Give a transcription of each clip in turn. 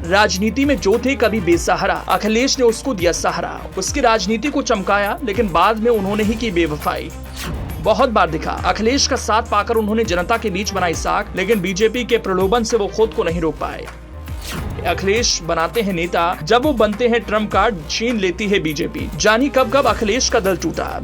राजनीति में जो थे कभी बेसहारा, अखिलेश ने उसको दिया सहारा। उसकी राजनीति को चमकाया, लेकिन बाद में उन्होंने ही की बेवफाई। बहुत बार दिखा, अखिलेश का साथ पाकर उन्होंने जनता के बीच बनाई साख, लेकिन बीजेपी के प्रलोभन से वो खुद को नहीं रोक पाए। अखिलेश बनाते हैं नेता, जब वो बनते हैं ट्रम्प कार्ड छीन लेती है बीजेपी। जानी कब कब अखिलेश का दल टूटा।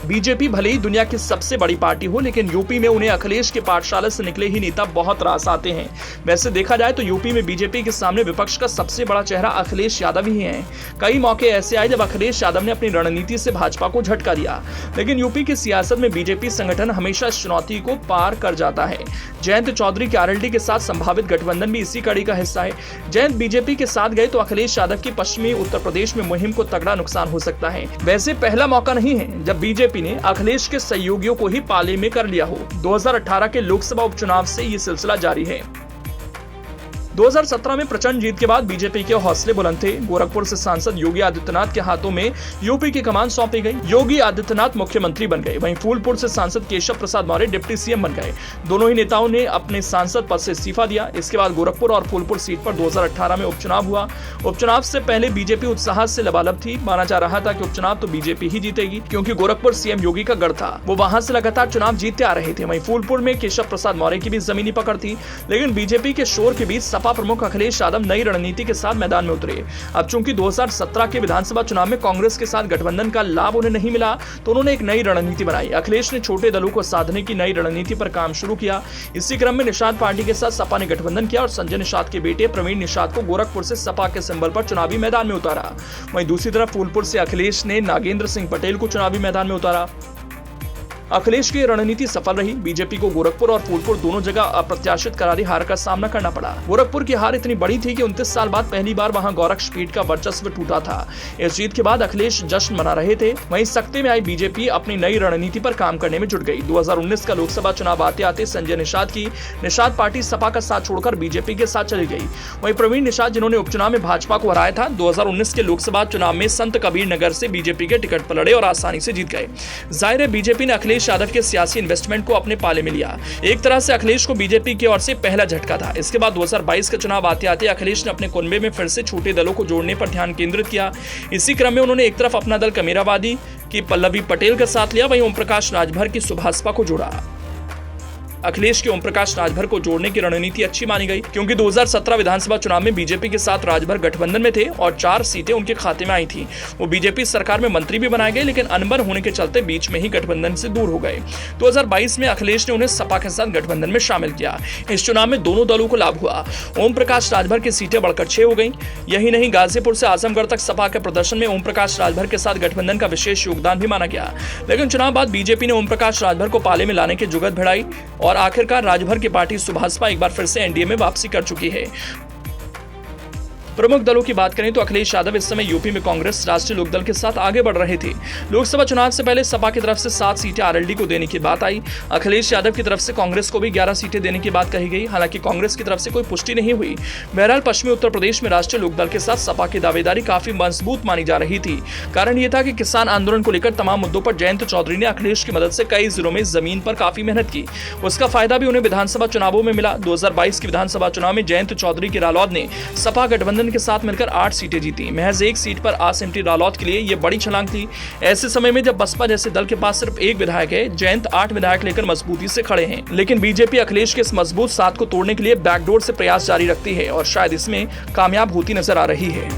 बीजेपी भले ही दुनिया की सबसे बड़ी पार्टी हो, लेकिन यूपी में उन्हें अखिलेश के पाठशाला से निकले ही नेता बहुत रास आते हैं। वैसे देखा जाए तो यूपी में बीजेपी के सामने विपक्ष का सबसे बड़ा चेहरा अखिलेश यादव ही हैं। कई मौके ऐसे आए जब अखिलेश यादव ने अपनी रणनीति से भाजपा को झटका दिया, लेकिन यूपी की सियासत में बीजेपी संगठन हमेशा इस चुनौती को पार कर जाता है। जयंत चौधरी के आरएलडी के साथ संभावित गठबंधन भी इसी कड़ी का हिस्सा है। जयंत बीजेपी के साथ गए तो अखिलेश यादव की पश्चिमी उत्तर प्रदेश में मुहिम को तगड़ा नुकसान हो सकता है। वैसे पहला मौका नहीं है जब बीजेपी ने अखिलेश के सहयोगियों को ही पाले में कर लिया हो। 2018 के लोकसभा उपचुनाव से ये सिलसिला जारी है। 2017 में प्रचंड जीत के बाद बीजेपी के हौसले बुलंद थे। गोरखपुर से सांसद योगी आदित्यनाथ के हाथों में यूपी की कमान सौंपी गई। योगी आदित्यनाथ मुख्यमंत्री बन गए। वहीं फूलपुर से सांसद केशव प्रसाद मौर्य डिप्टी सीएम बन गए। दोनों ही नेताओं ने अपने सांसद पद से इस्तीफा दिया। इसके बाद गोरखपुर और फूलपुर सीट पर 2018 में उपचुनाव हुआ। उपचुनाव से पहले बीजेपी उत्साह से लबालब थी। माना जा रहा था कि उपचुनाव तो बीजेपी ही जीतेगी, क्योंकि गोरखपुर सीएम योगी का गढ़ था। वो वहां से लगातार चुनाव जीतते आ रहे थे। वहीं फूलपुर में केशव प्रसाद मौर्य की भी जमीनी पकड़ थी, लेकिन बीजेपी के शोर के बीच सपा प्रमुख अखिलेश यादव नई रणनीति के साथ मैदान में उतरे। अब चूंकि 2017 के विधानसभा चुनाव में कांग्रेस के साथ गठबंधन का लाभ उन्हें नहीं मिला, तो उन्होंने एक नई रणनीति बनाई। अखिलेश ने छोटे दलों को साधने की नई रणनीति पर काम शुरू किया। इसी क्रम में निषाद पार्टी के साथ सपा ने गठबंधन किया और संजय निषाद के बेटे प्रवीण निषाद को गोरखपुर से सपा के सिंबल पर चुनावी मैदान में उतारा। वहीं दूसरी तरफ फूलपुर से अखिलेश ने नागेंद्र सिंह पटेल को चुनावी मैदान में उतारा। अखिलेश की रणनीति सफल रही। बीजेपी को गोरखपुर और फूलपुर दोनों जगह अप्रत्याशित करारी हार का सामना करना पड़ा। गोरखपुर की हार इतनी बड़ी थी कि 29 साल बाद पहली बार वहां गोरक्षपीठ का वर्चस्व टूटा था। इस जीत के बाद अखिलेश जश्न मना रहे थे। वहीं सख्ते में आई बीजेपी अपनी नई रणनीति पर काम करने में जुट गई। 2019 का लोकसभा चुनाव आते आते संजय निषाद की निषाद पार्टी सपा का साथ छोड़कर बीजेपी के साथ चली गई। वहीं प्रवीण निषाद, जिन्होंने उपचुनाव में भाजपा को हराया था, 2019 के लोकसभा चुनाव में संत कबीर नगर से बीजेपी के टिकट पर लड़े और आसानी से जीत गए। जाहिर है बीजेपी ने अखिलेश यादव के सियासी इन्वेस्टमेंट को अपने पाले में लिया। एक तरह से अखिलेश को बीजेपी की ओर से पहला झटका था। इसके बाद 2022 के चुनाव आते आते अखिलेश ने अपने कुनबे में फिर से छोटे दलों को जोड़ने पर ध्यान केंद्रित किया। इसी क्रम में उन्होंने एक तरफ अपना दल कमेरावादी की पल्लवी पटेल का साथ लिया, वहीं ओम प्रकाश राजभर की सुभाषपा को जोड़ा। अखिलेश के ओम प्रकाश राजभर को जोड़ने की रणनीति अच्छी मानी गई, क्योंकि 2017 विधानसभा चुनाव में बीजेपी के साथ राजभर गठबंधन में थे और 4 सीटें उनके खाते में आई थी। वो बीजेपी सरकार में मंत्री भी बनाए गए, लेकिन अनबन होने के चलते बीच में ही गठबंधन से दूर हो गए। 2022 में अखिलेश ने उन्हें सपा के साथ गठबंधन में शामिल किया। इस चुनाव में दोनों दलों को लाभ हुआ। ओम प्रकाश राजभर की सीटें बढ़कर 6 हो गई। यही नहीं, गाजीपुर से आजमगढ़ तक सपा के प्रदर्शन में ओम प्रकाश राजभर के साथ गठबंधन का विशेष योगदान भी माना गया। लेकिन चुनाव बाद बीजेपी ने ओम प्रकाश राजभर को पाले में लाने की जुगत भिड़ाई और आखिरकार राजभर की पार्टी सुभाषपा एक बार फिर से एनडीए में वापसी कर चुकी है। प्रमुख दलों की बात करें तो अखिलेश यादव इस समय यूपी में कांग्रेस राष्ट्रीय लोकदल के साथ आगे बढ़ रहे थे। लोकसभा चुनाव से पहले सपा की तरफ से 7 सीटें आरएलडी को देने की बात आई। अखिलेश यादव की तरफ से कांग्रेस को भी 11 सीटें देने की बात कही गई। हालांकि कांग्रेस की तरफ से कोई पुष्टि नहीं हुई। बहरहाल पश्चिमी उत्तर प्रदेश में राष्ट्रीय लोकदल के साथ सपा की दावेदारी काफी मजबूत मानी जा रही थी। कारण यह था कि किसान आंदोलन को लेकर तमाम मुद्दों पर जयंत चौधरी ने अखिलेश की मदद से कई जिलों में जमीन पर काफी मेहनत की। उसका फायदा भी उन्हें विधानसभा चुनावों में मिला। 2022 के विधानसभा चुनाव में जयंत चौधरी की रालोद ने सपा गठबंधन के साथ मिलकर 8 सीटें जीती। महज 1 सीट पर आसिमटी रालोद के लिए यह बड़ी छलांग थी। ऐसे समय में जब बसपा जैसे दल के पास सिर्फ 1 विधायक है, जयंत 8 विधायक लेकर मजबूती से खड़े हैं। लेकिन बीजेपी अखिलेश के इस मजबूत साथ को तोड़ने के लिए बैकडोर से प्रयास जारी रखती है और शायद इसमें कामयाब होती नजर आ रही है।